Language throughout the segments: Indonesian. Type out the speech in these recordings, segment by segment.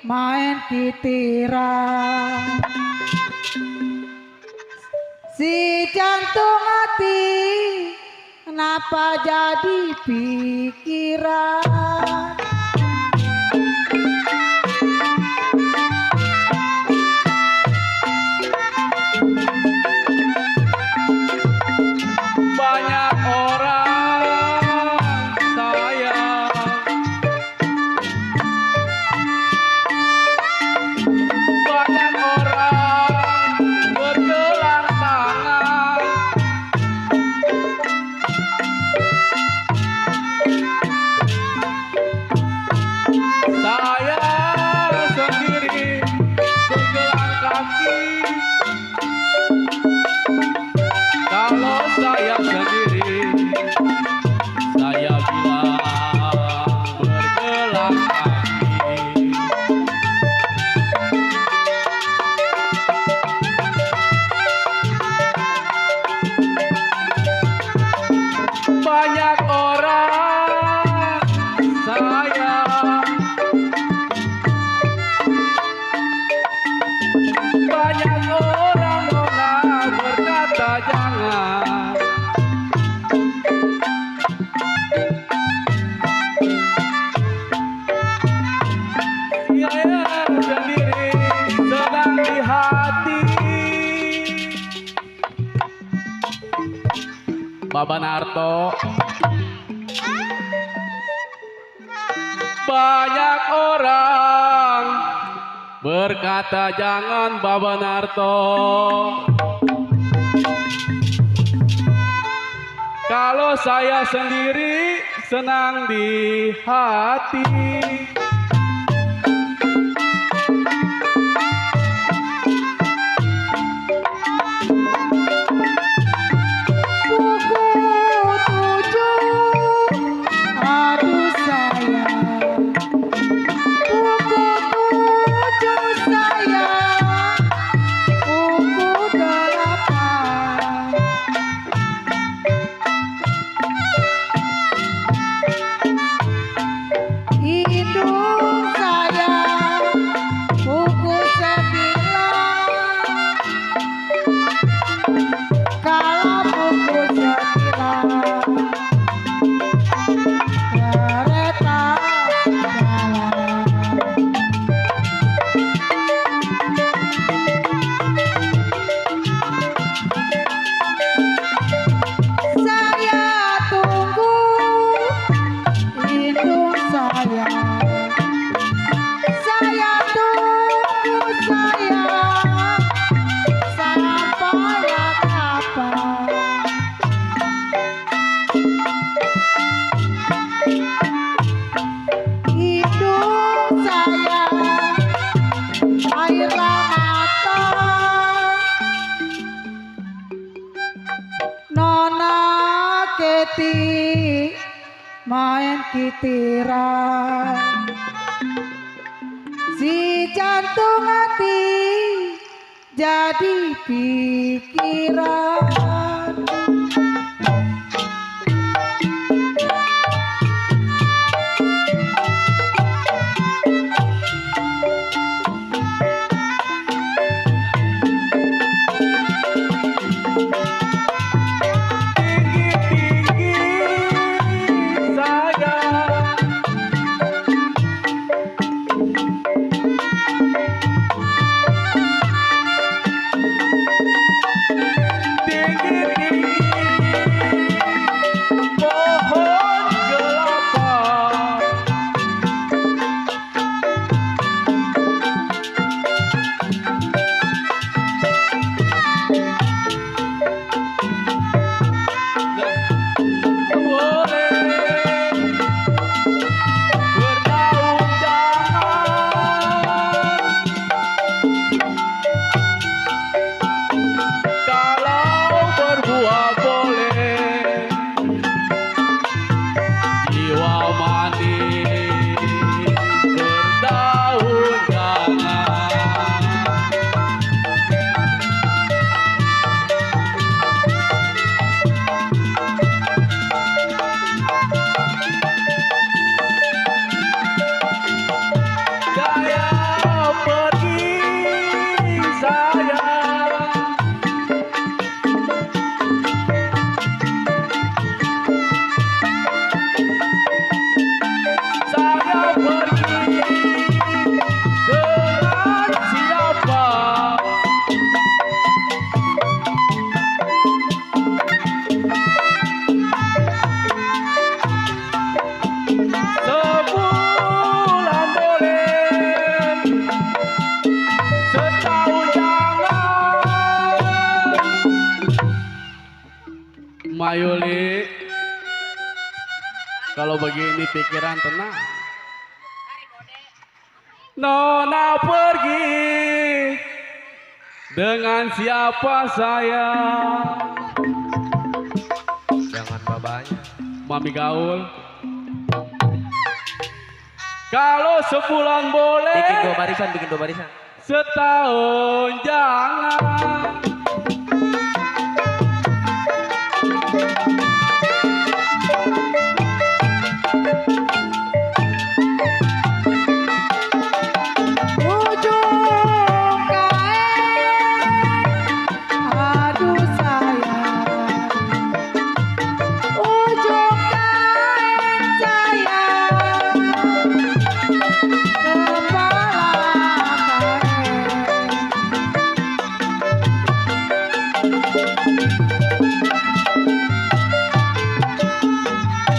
main kitiran. Si jantung hati kenapa jadi pikiran. Banyak orang sayang, banyak orang bergelang tangan. Saya sendiri bergelang kaki. Kalau saya sendiri, saya bilang bergelang kaki. Banyak orang sayang, banyak orang nona berkata jangan. Saya sendiri senang di hati. Baba Narto. Banyak orang berkata jangan Baba Narto. Kalau saya sendiri senang di hati. Main kitiran, si jantung hati jadi pikiran. Tinggi begini pikiran tenang. Nona pergi dengan siapa saya? Jangan babanya. Mami gaul. Kalau sebulan boleh. Bikin dua barisan. Setahun jangan. ujung kain, aduh sayang, ujung kain sayang, kepala kain,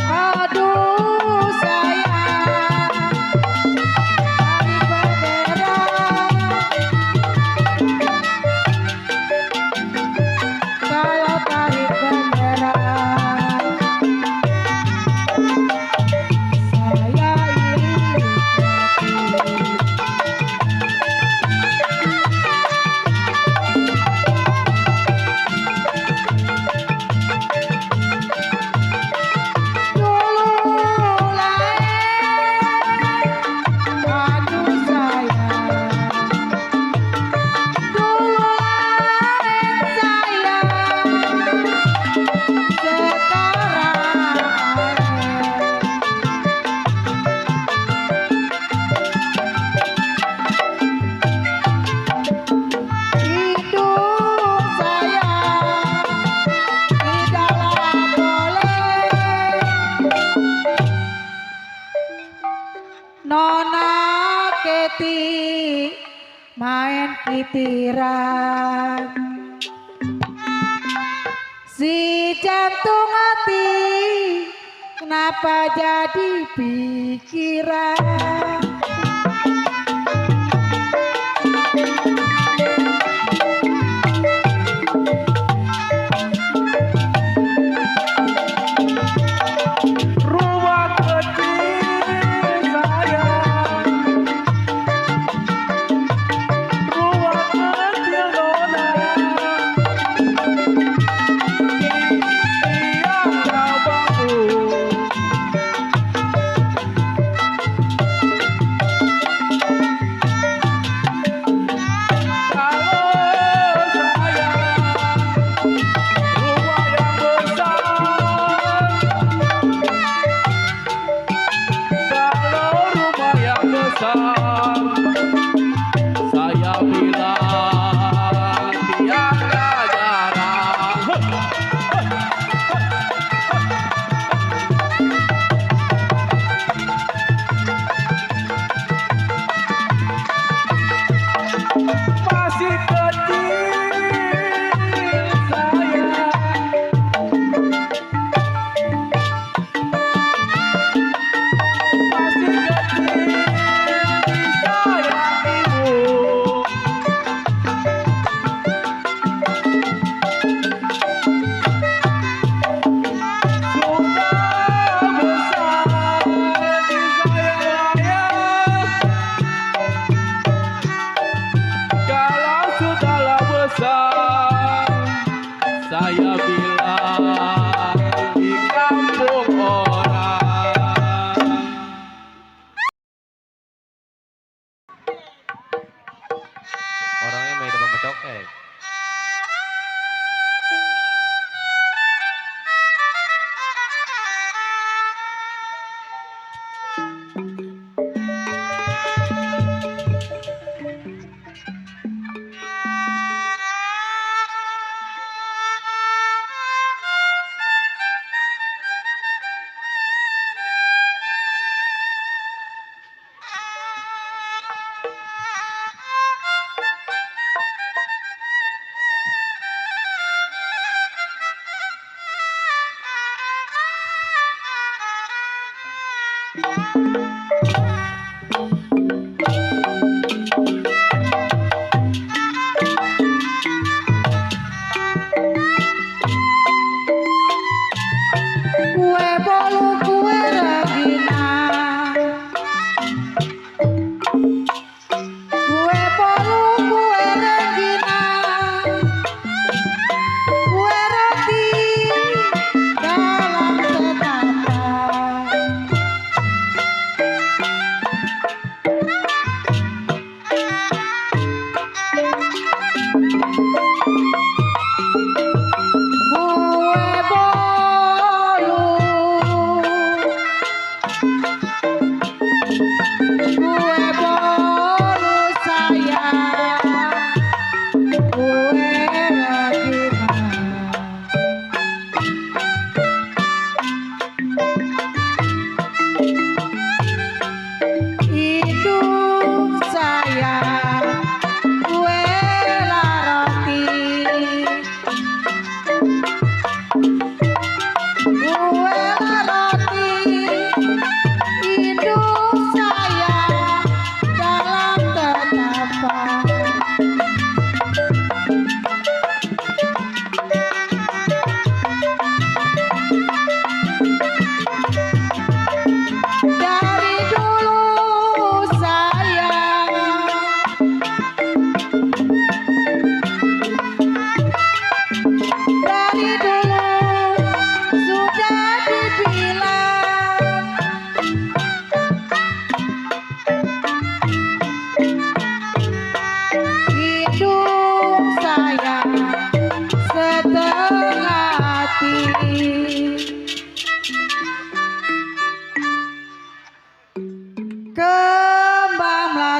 aduh sayang. Kalau tarik bendera, saya iri dulu lain, aduh sayang. Dulu lain sayang, sekarang hidung sayang tidaklah boleh Nona Keti main kitiran. Si jantung hati kenapa jadi pikiran? Rumah kecil sayang, rumah kecil nona, tiada bangku. Kalau rumah yang besar, saya bilang tiada jarang. Masih kecil sayang, masih kecil disayang ibu. Sudah besar disayang ayah. Kalau sudahlah besar, saya bilang di kampung orang. Orangnya main depan cokek.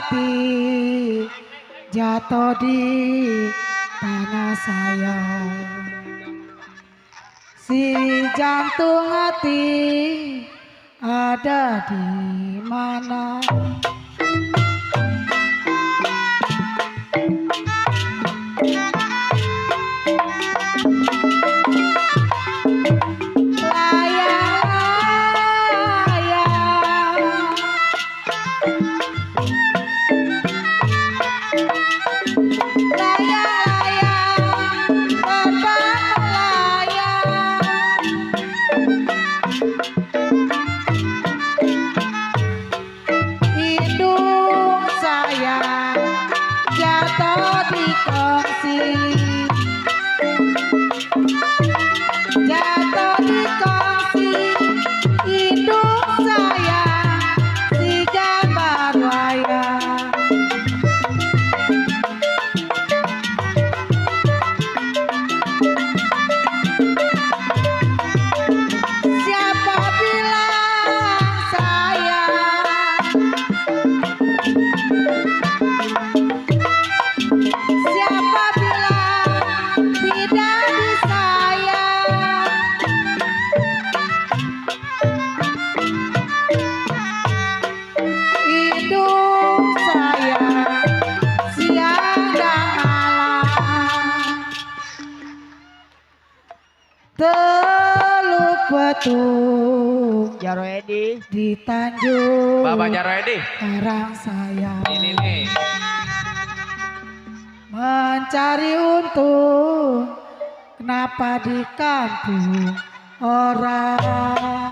hati jatuh di tanah saya. Si jantung hati ada di mana? Teluk Betung Jaro Edi di Tanjung Bapak Jaro Edi. Karang saya Ini nih. mencari untung, kenapa di kampung orang?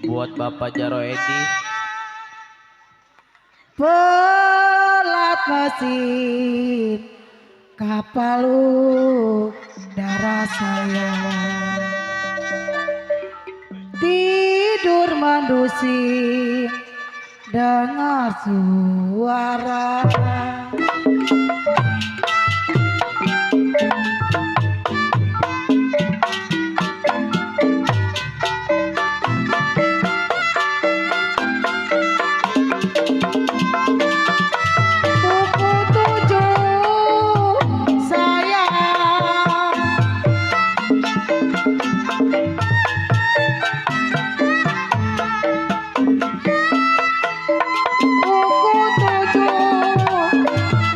Buat Bapak Jaro Edi. Pelat mesin kapal udara saya, tidur mendusin dengar suara.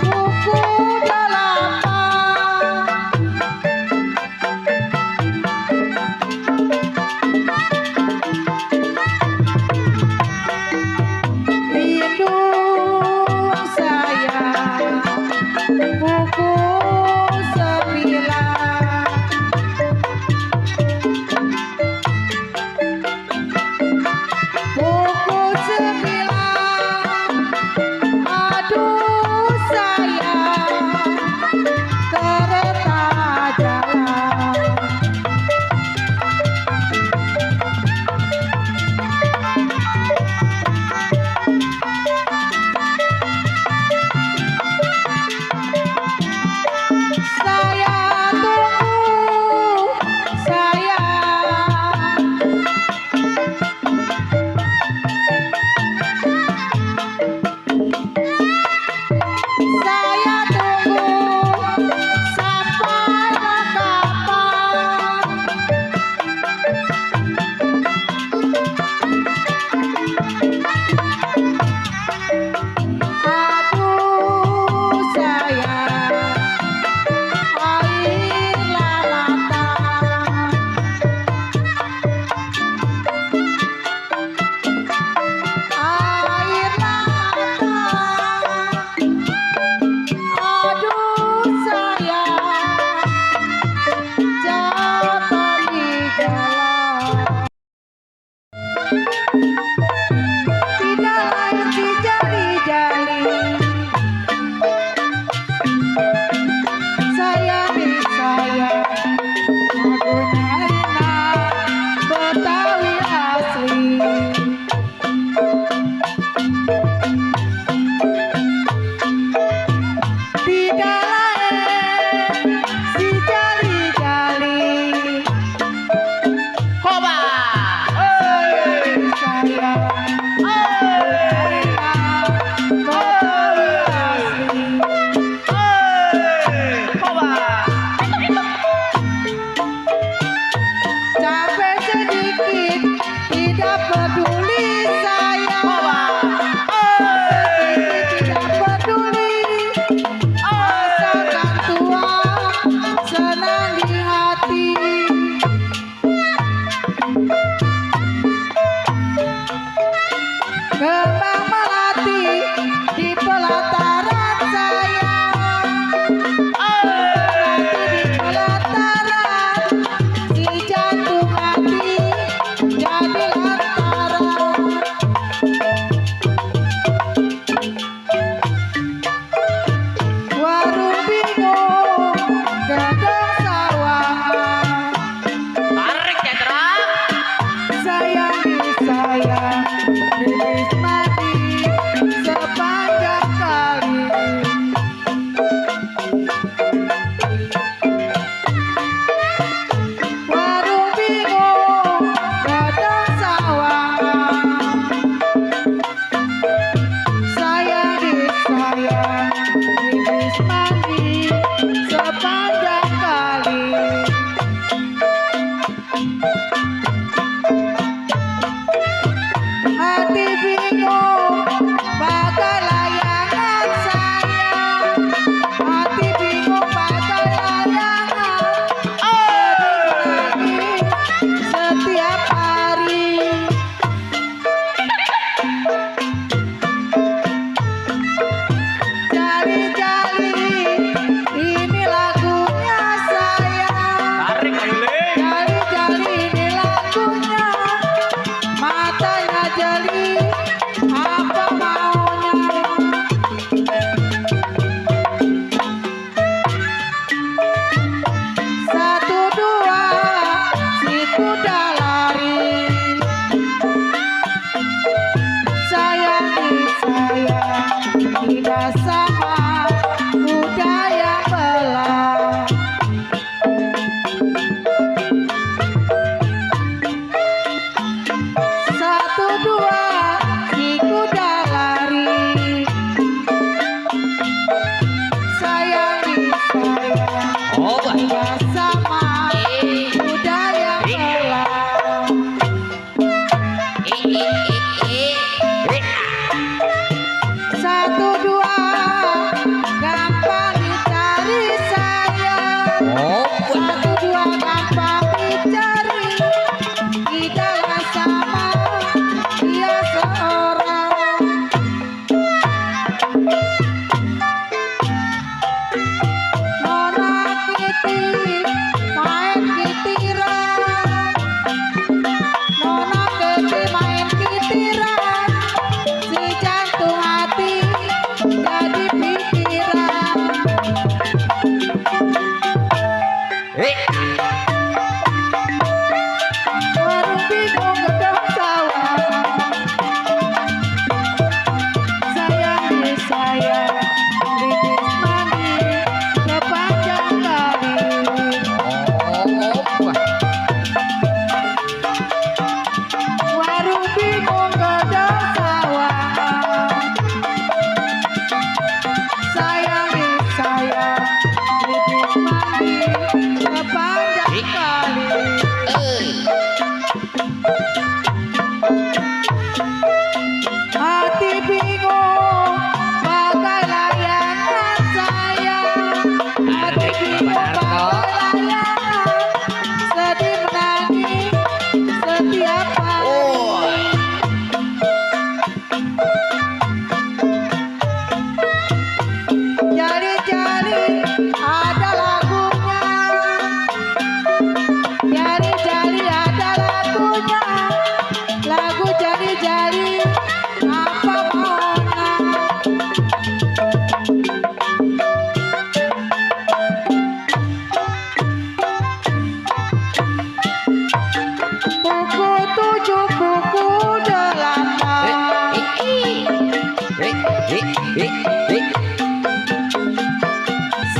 Buku tidak lain si jali-jali. Sayang di sayang, lagunya enak, Betawi asli. Tidak lain si jali-jali. Koba. Sayang di sayang, enak, Betawi asli. Koba. Capek sedikit, tidak peduli saya. Tidak peduli, asalkan tua, senang di hati. Kembang melati di pelataran saya. Melati di pelataran, si jantung hati jadi lantaran. Warung bingung, gedung sawangan. Tarik Chandra. Sayang di sayang, rilis mati sepanjang kali. Warung bingung, gedung sawangan. Sayang di sayang, rilis mati sepanjang kali. Hati bingung, bagai layangan sayang. Hati bingung, bagai layangan. Sedih lagi setiap hari. Jali-jali, ini lagunya sayang. Tarik keliling. Jali-jali, ini lagunya. Matanya jeli, apa maunya? Satu dua, si kuda lari. Sayang di sayang, tidak sama kuda yang belah. Satu dua, si kuda lari. Sayang di sayang, Koba. tidak sama kuda yang belah. Satu dua, gampang dicari sayang. Satu dua, gampang dicari. Tidaklah sama, dia seorang. Nona Kiti main kitiran. Nona Kiti main kitiran.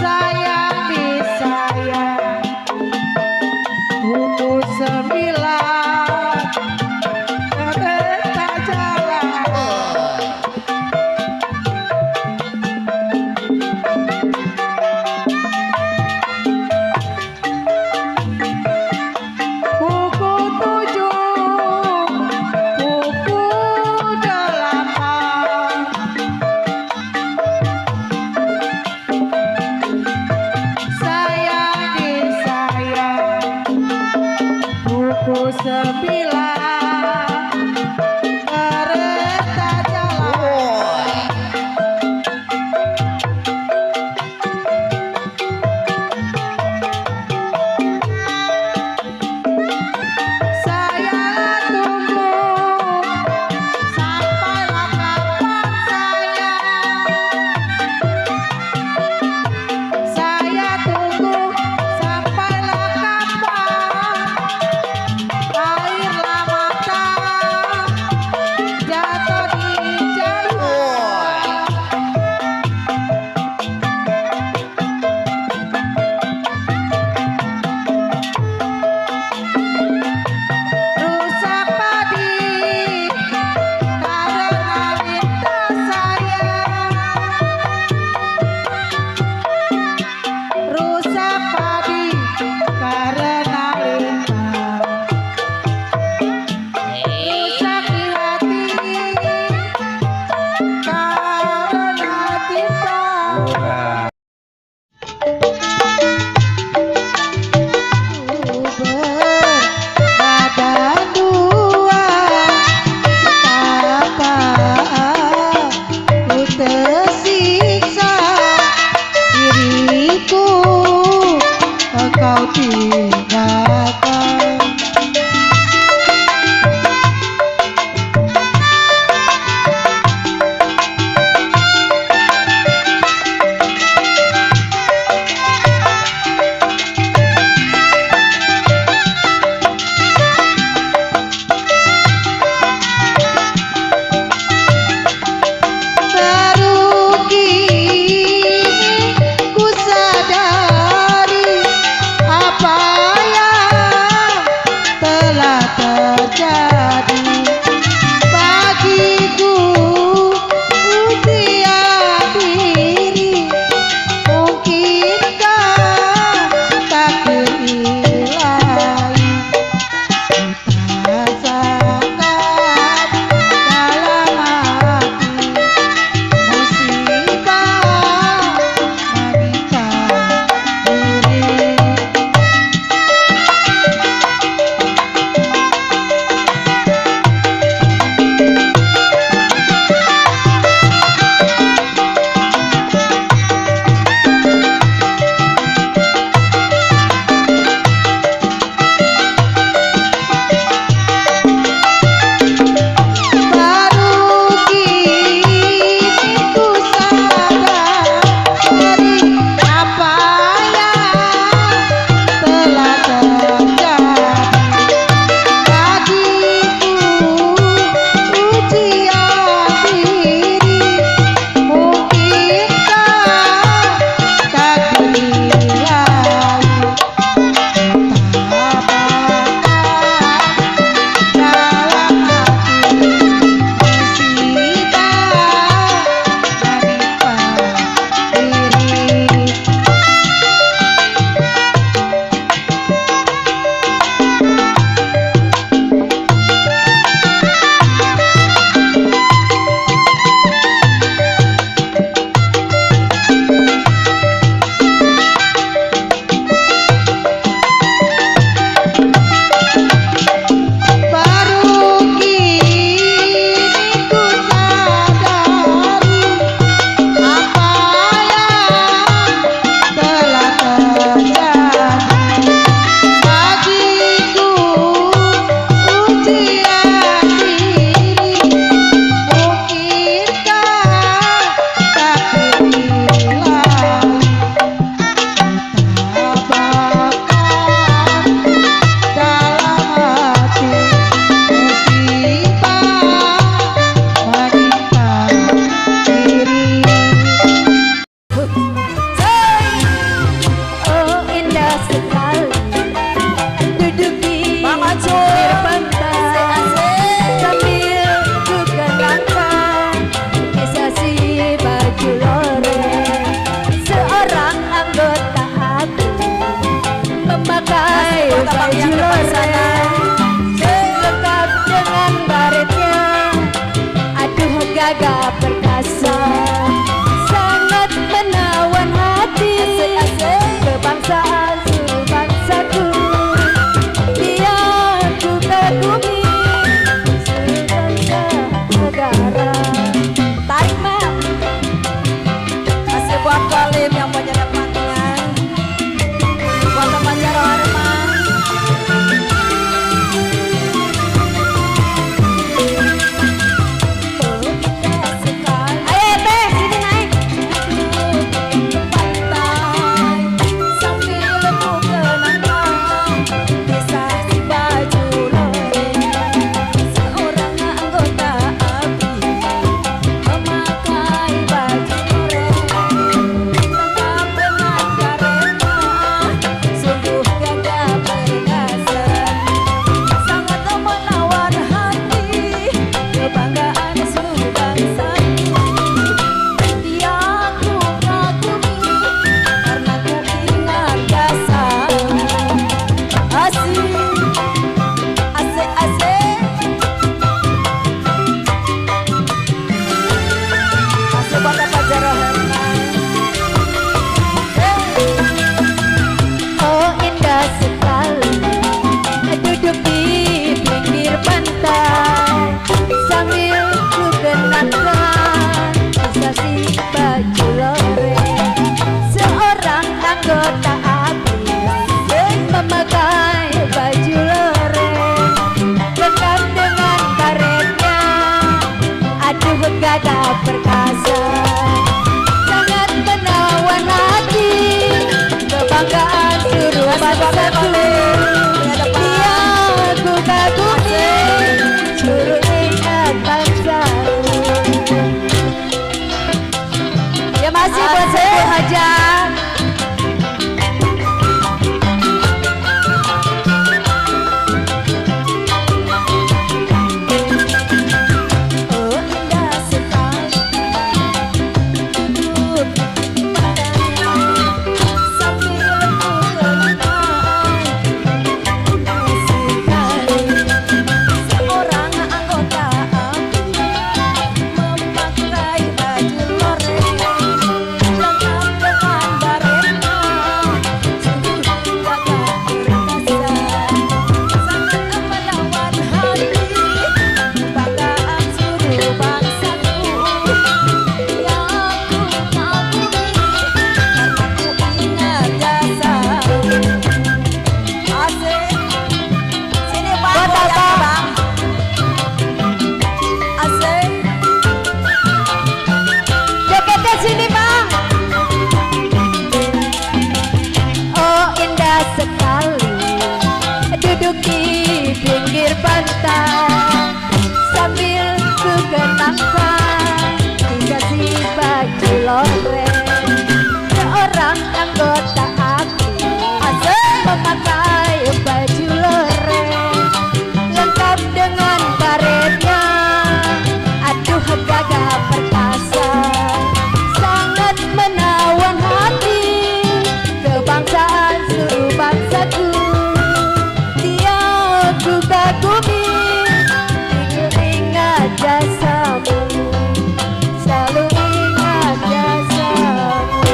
sayang disayang buku 9 tak jalan buku 7 buku 8 gagah perkasa, sangat menawan hati. Kebangsaan seluruh bangsaku, dia ku kagumi, sebangsa negara. Tarik mak, masih buat Kolim yang punya depannya, buat teman Jaro Arman. Gagah perkasa, sangat menawan hati, kebanggaan seluruh bangsaku. Dia ku kagumi, juru ingat bangsaku. Ya masih buat saya aja. Seorang anggota ABRI memakai baju loreng lengkap dengan karetnya. Aduh gagah perkasa, sangat menawan hati, kebangsaan seluruh bangsaku. Dia ku kagumi, ingat jasamu, selalu ingat jasamu.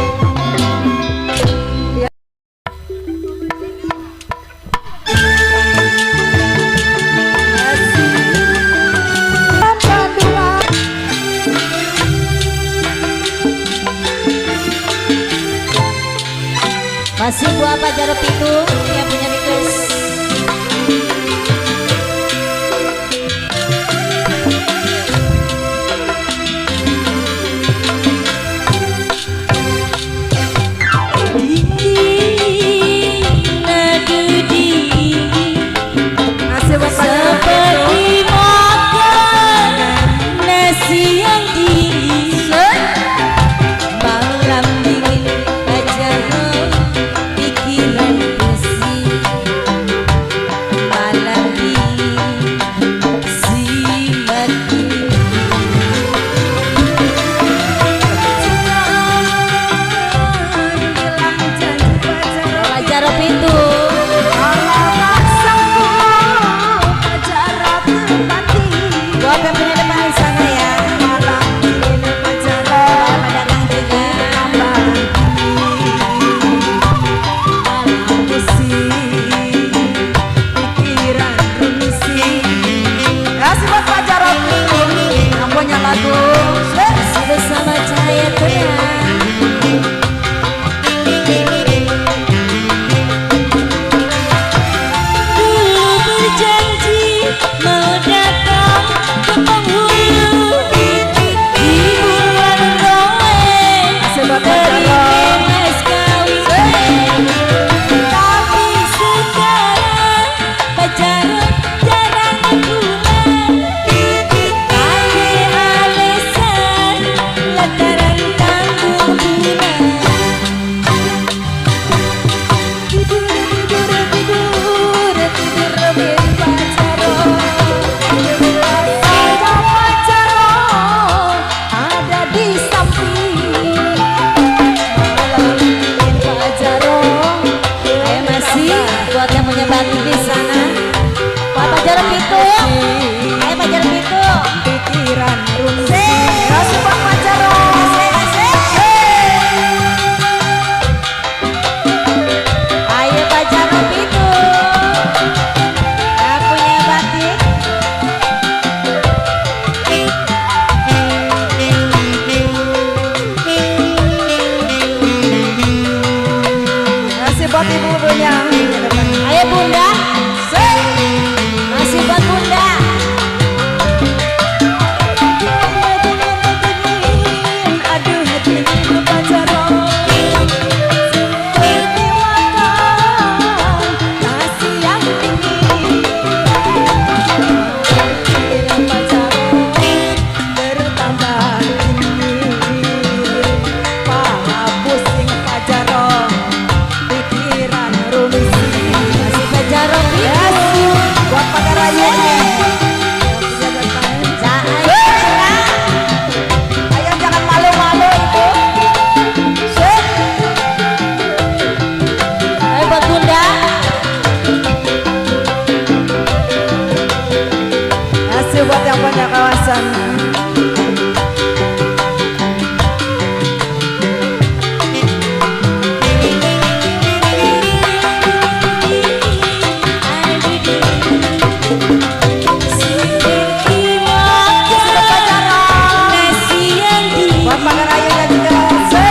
Masih buat Pak Jaro Pitung yang punya request. Masih buat Pak Jaro Pitung. Malam dingin aja pikiran pusing. kawasan. Bapak Karayu dan juga buat Karayu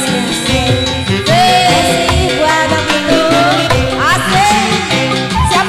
nih. Buat Bang Pitu. Asik.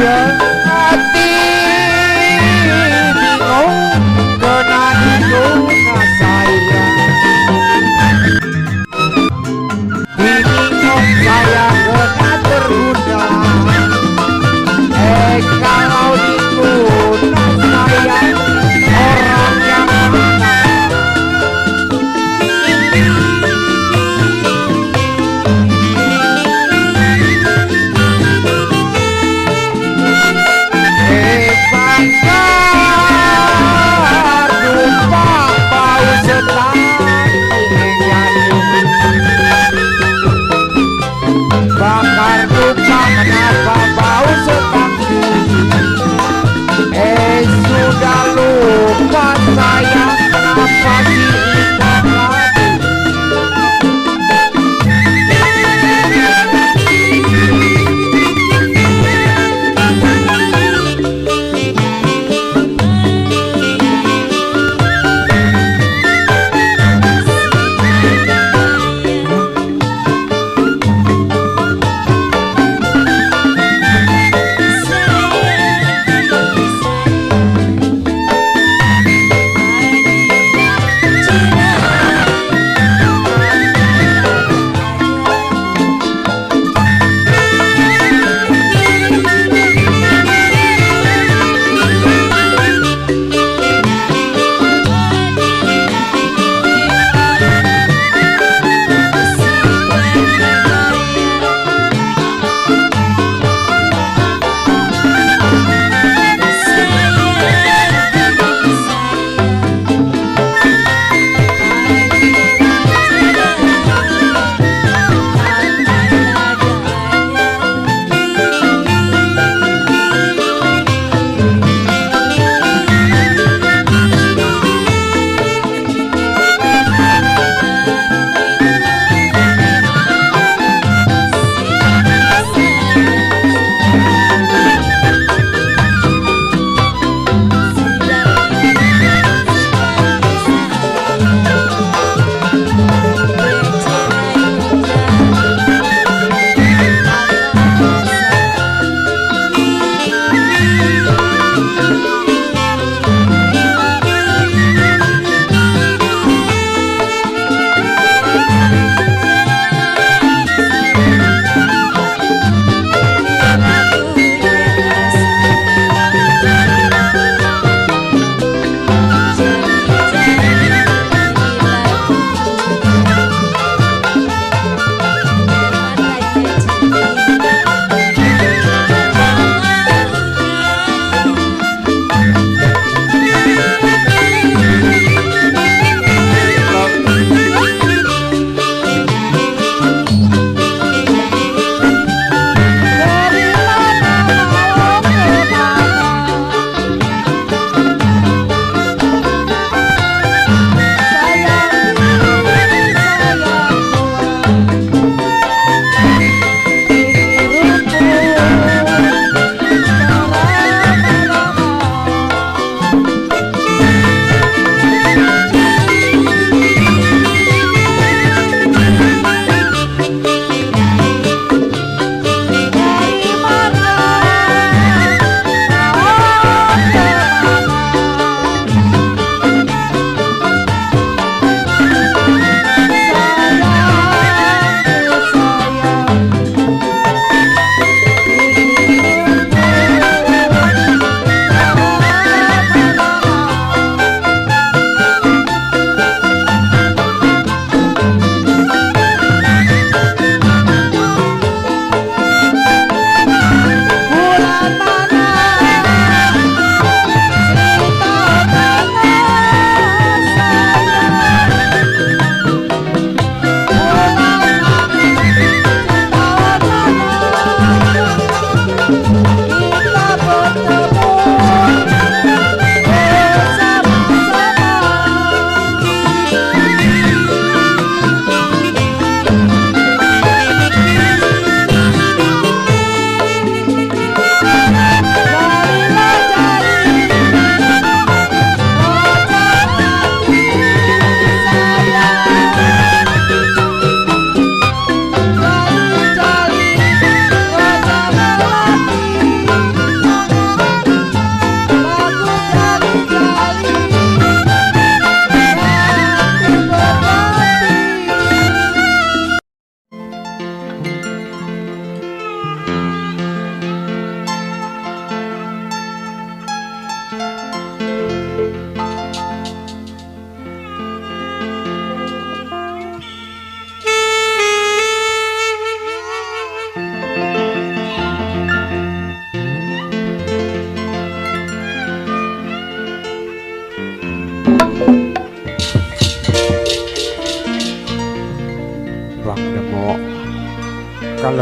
yang hati bingung kena diguna saya bingung saya kena terguna kalau diguna saya orang yang mana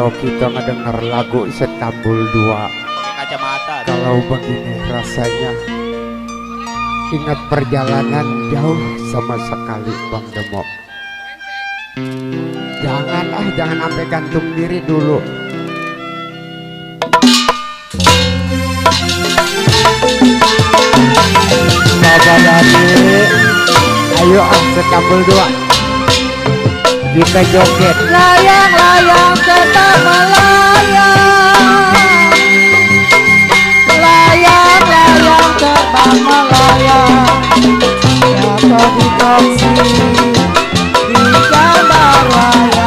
kalau kita ngedenger lagu Setambul 2. Pakai kacamata. Kalau begini rasanya ingat perjalanan jauh sama sekali Bang Demo. Jangan sampai gantung diri dulu. Bapak Dani, ayo Setambul 2. Kita joget. Layang-layang tetap melayang, layang-layang terbang melayang, dapat dikongsi di gambar wayang.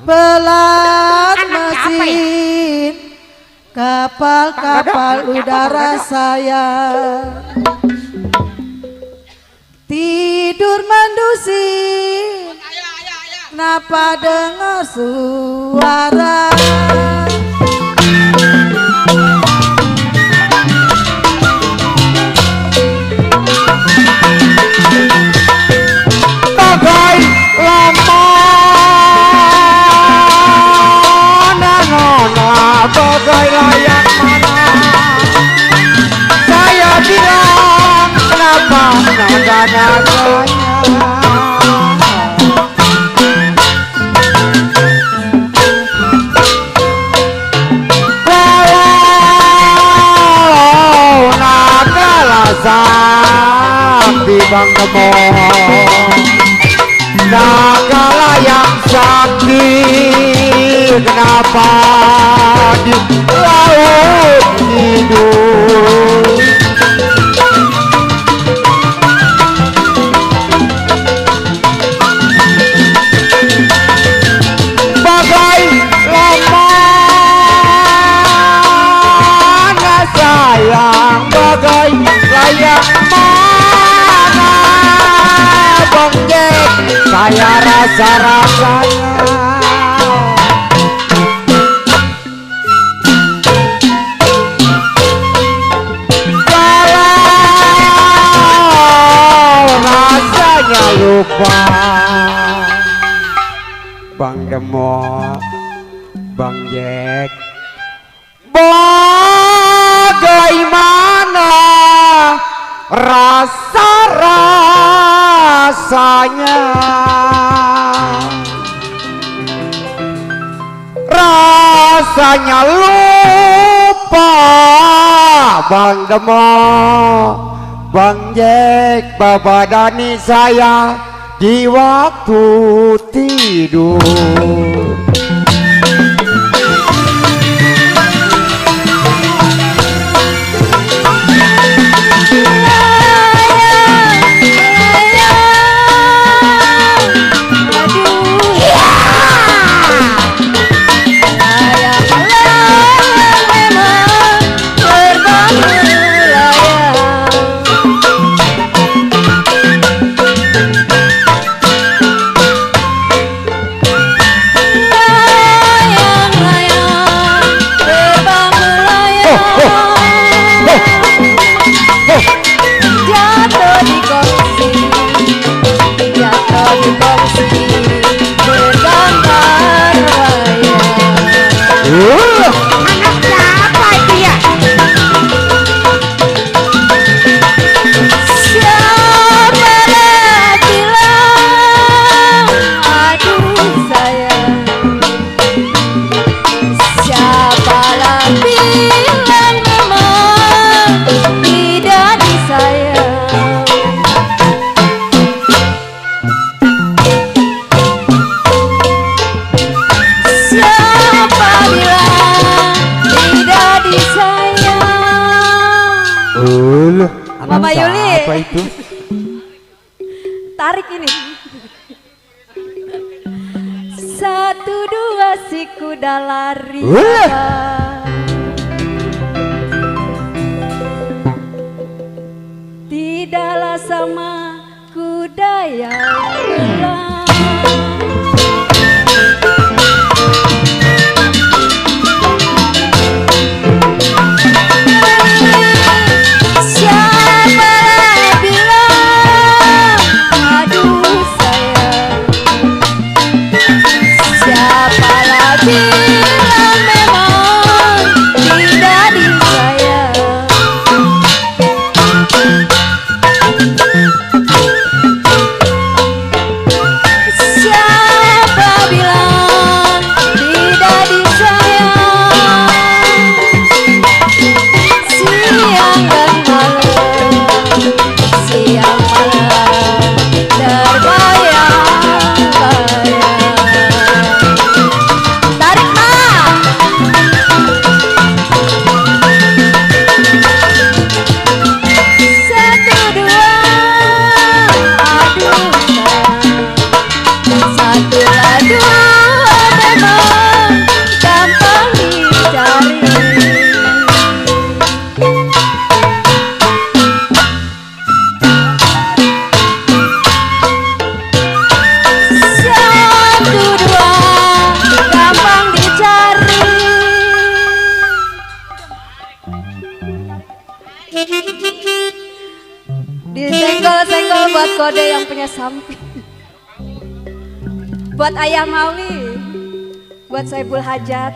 Pelat mesin kapal-kapal udara saya, tidur mendusin, kenapa dengar suara? Bagai lama bagai layang mana saya bilang kenapa nada-nadanya walau nagala sakti Bang Demo, nagala yang sakti kenapa di laut hidup? Bagai lamanya sayang, bagai layang mana Bang Jack, saya rasa-rasanya lupa. Bang Demo, Bang Jack, bagaimana rasa-rasanya, rasanya lupa. Bang Demo, Bang Jack, Bapak Dani saya di waktu tidur. Mama Bangsa Yuli. apa itu? Tarik ini. Satu dua si kuda lari. Tidaklah sama kuda yang hilang. Siapa bilang aduh sayang, siapa bilang memang tidak disayang. Siapa bilang tidak disayang? Siang dan malam, siang malam terbayang-bayang. Tarik mak. Satu dua, aduh sayang. Satu dua memang gampang dicari. Satu dua gampang dicari. Disenggol-senggol buat kode yang punya samping. Buat Ayah Mawi, buat Saiful Hajat.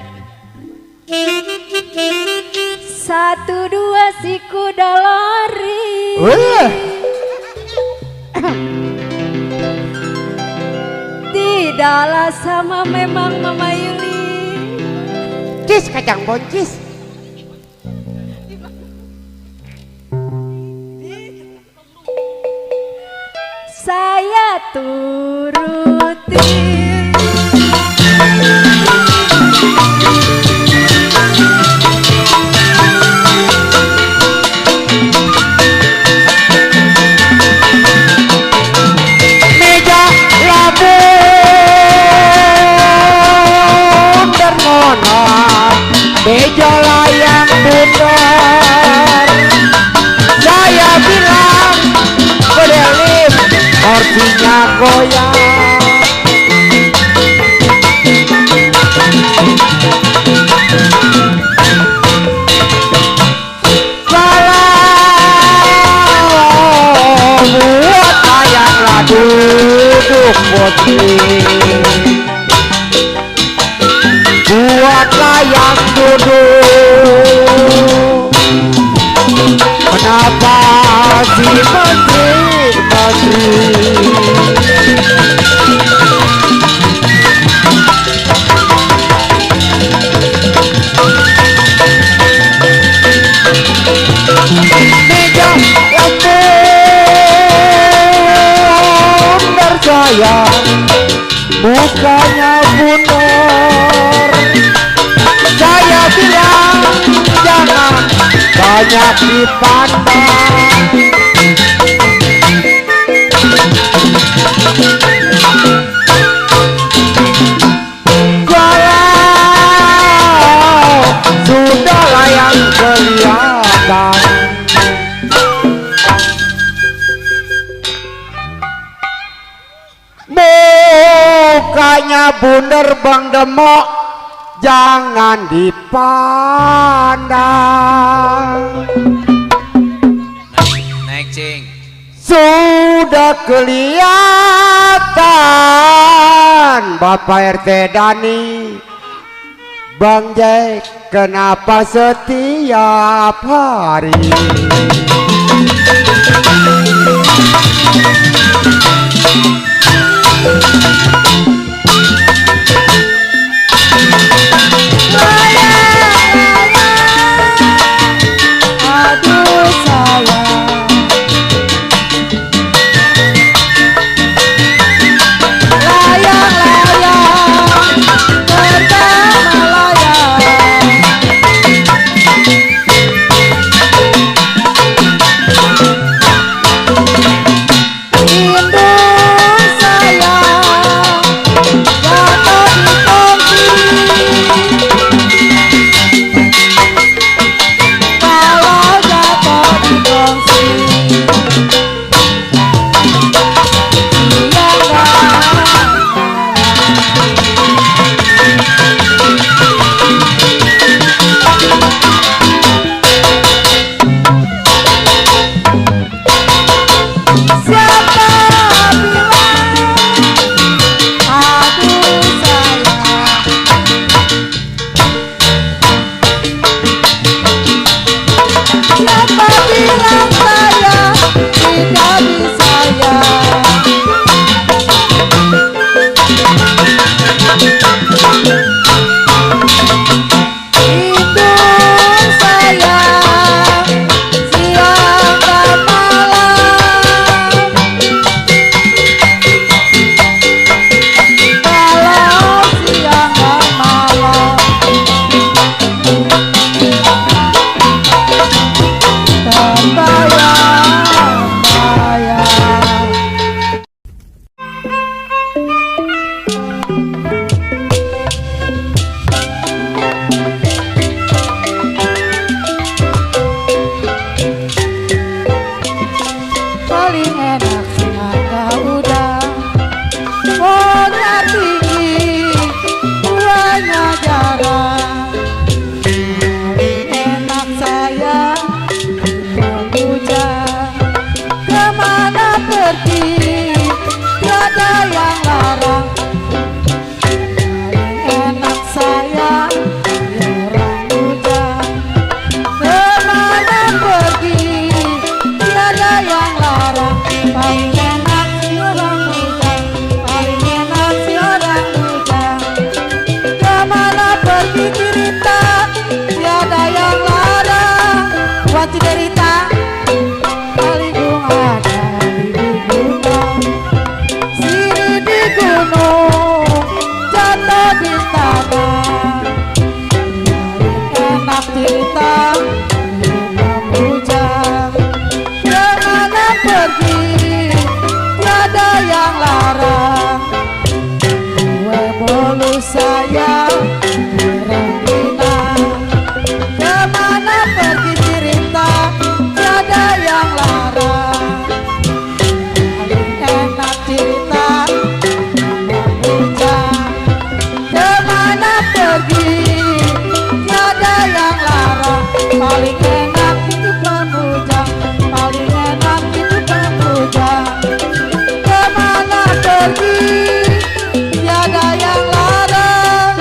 Satu dua si kuda lari. Tidaklah sama memang Mama Yuli. Cis kacang boncis. Saya turuti. Meja labun dan monar, meja layang bundar. Saya bilang bedelim, artinya goyang. Kalau buat layang duduk putih, buat layang duduk. Kenapa si menteri meja labun berjaya, mukanya bundar. Saya bilang jangan banyak dipandang. Kalau sudah layang kelihatan, mukanya bundar Bang Demok, jangan dipandang. Naik cing. Sudah kelihatan Bapak RT Dani, Bang Jack kenapa setiap hari Aduh sayang, layang-layang pertama layang. tanah. Enak cerita Pemujang, kemana pergi tiada yang larang. Kue bolu saya Rambina, kemana pergi cerita tiada yang larang. Paling enak cerita Pemujang, kemana pergi tiada yang larang. Paling enak itu Pemujang, paling enak itu Pemujang, kemana pergi tiada yang larang.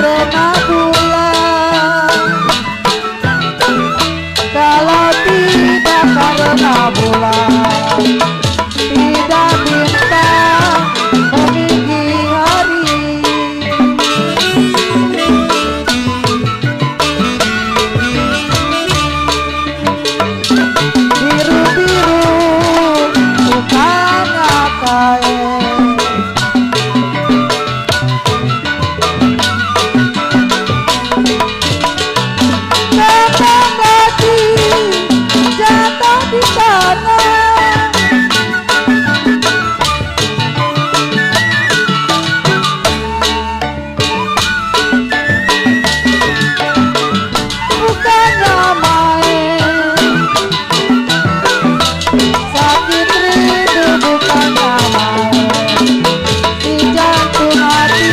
karena bulan, kalau tidak karena bulan, tidak bintang meninggi hari. Biru-biru bukannya kain, kembang lagi jatuh di tanah. Bukannya main, sakit rindu bukannya main, di jantung hati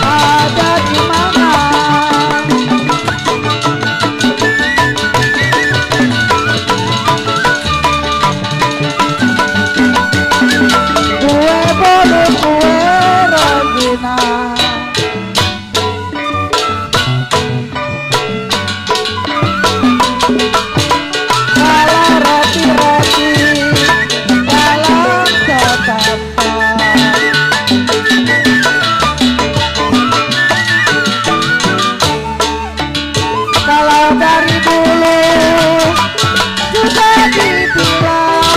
ada di mana. Kue bolu kue Regina, kalau roti-roti dalam tatapan, kalau dari dulu sudah dibilang.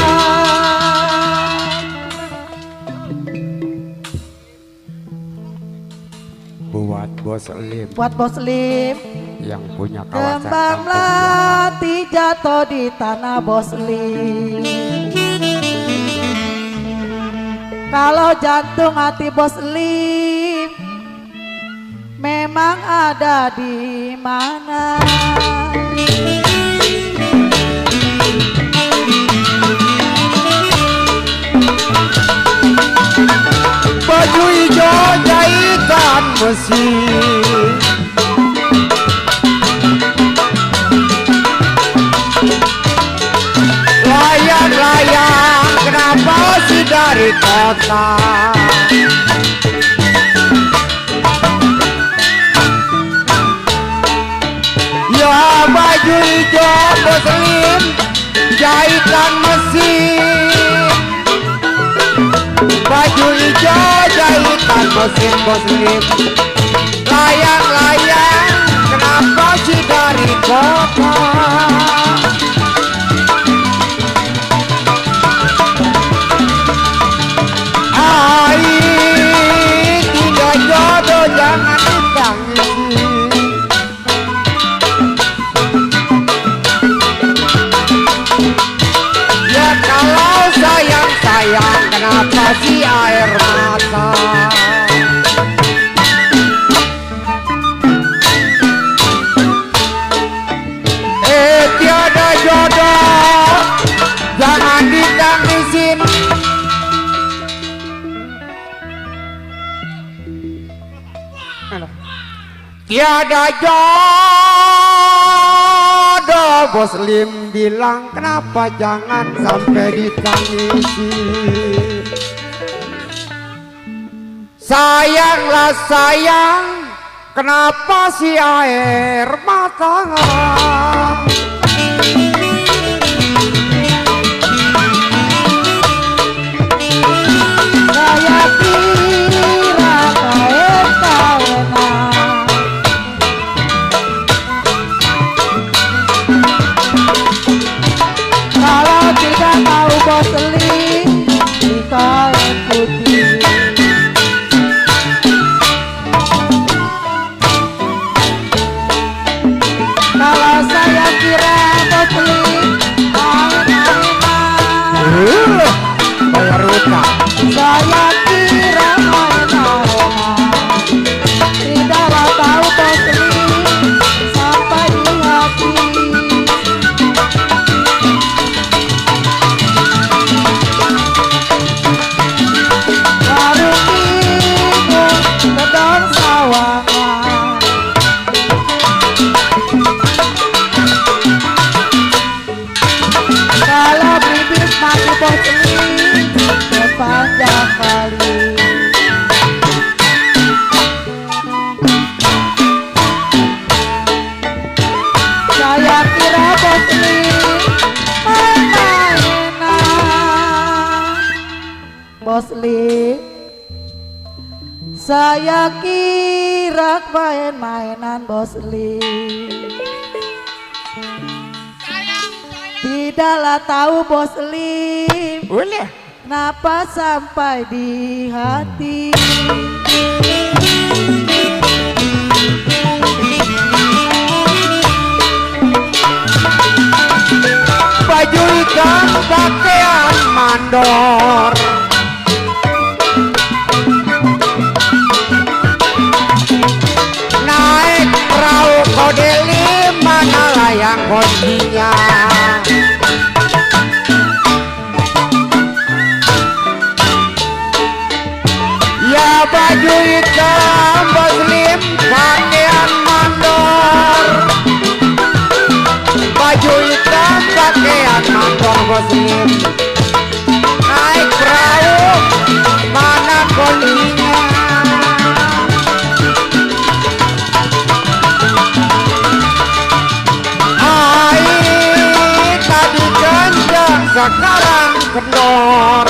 Buat bos Lim Buat bos Lim, yang punya kawasan kembang kampung melati jatuh di tanah bos Lim. Kalau jantung hati bos Lim memang ada di mana? baju hijau jahitan mesin, layang-layang kenapa sih dari kota? Ya baju hijau bos Lim jahitan mesin, baju hijau jahitan mesin bos Lim, layang-layang kenapa sih dari kota? Tidak jodoh jangan ditangisi, ya kalau sayang-sayang kenapa sih air mata? Tiada jodoh jangan ditangisin, tiada jodoh bos Lim bilang kenapa jangan sampai ditangisi. Sayanglah sayang kenapa sih air mata? Saya kira kain-kainan, kalau tidak tahu bos Lim di kain putih. Kalau Bos Lim. Saya kira main-mainan Bos Lim. Tidaklah tahu Bos Lim, Boleh. kenapa sampai di hati. Baju ikan pakaian mandor, naik perahu kode 5 layang kuncinya. Ya baju hitam Bos Lim pakaian mandor, baju hitam pakaian mandor Bos Lim, naik perahu mana kuncinya. Air tadi kencang sekarang kendor.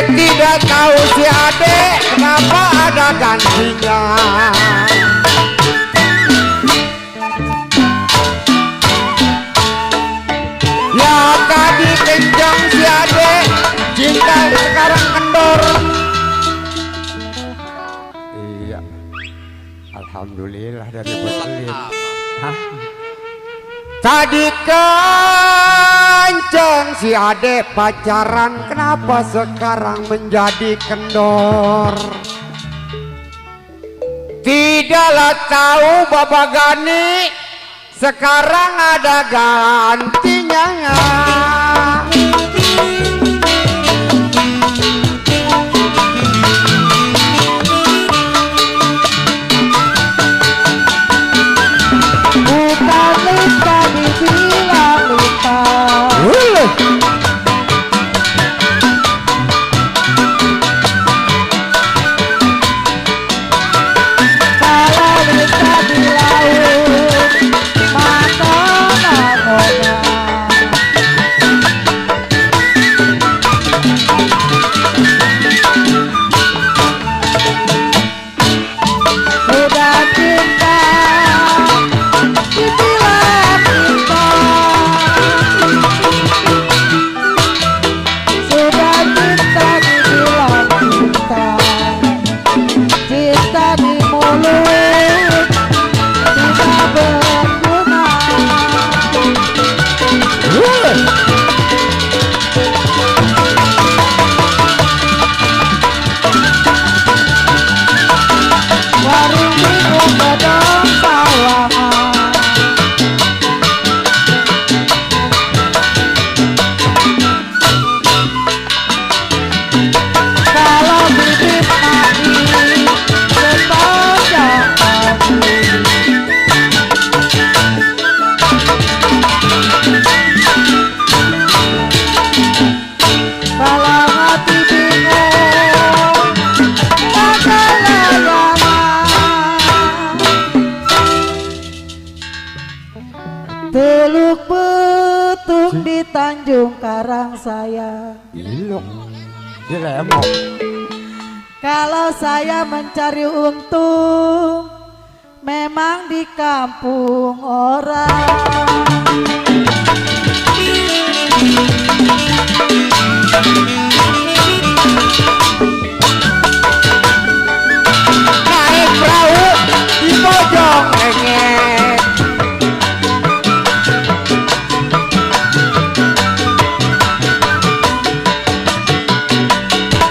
Tidak tahu si adek kenapa ada gantinya. Ya tadi kencang si adek, cinta sekarang kendor. Iya, alhamdulillah dari Bos Lim. Hah? Tadi kenceng si adek pacaran, kenapa sekarang menjadi kendor? Tidaklah tahu Bapak Gani, sekarang ada gantinya. Bukan Lita dibilang Lita, kalau Lita di laut mata nakoda. Sudah cinta dibilang Lita, sudah cinta dibilang cinta, cinta di mulut tidak berguna. Warung minum bedong sawangan, kalau bibit mati sepanjang kaki. Kalau hati bingung pakai layangan, Teluk Betung di Tanjung Karang saya. Ilok, dilemok. Kalau saya mencari untung, memang di kampung orang. Naik perahu di pojok rengek,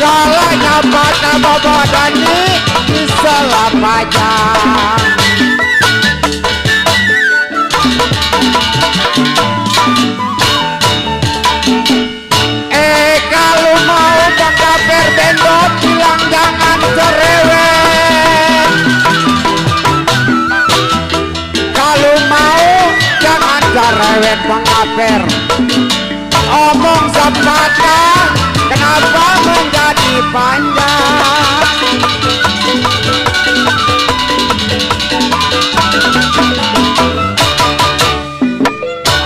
galanya mata Bapak Dani di Selapajang. Kalau mau Bang Kaper bendot bilang jangan cerewet. Kalau mau jangan cerewet Bang Kaper. Omong sepatah kenapa menjadi panjang?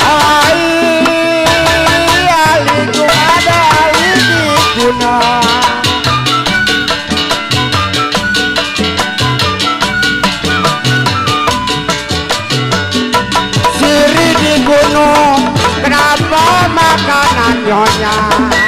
Ai nyonya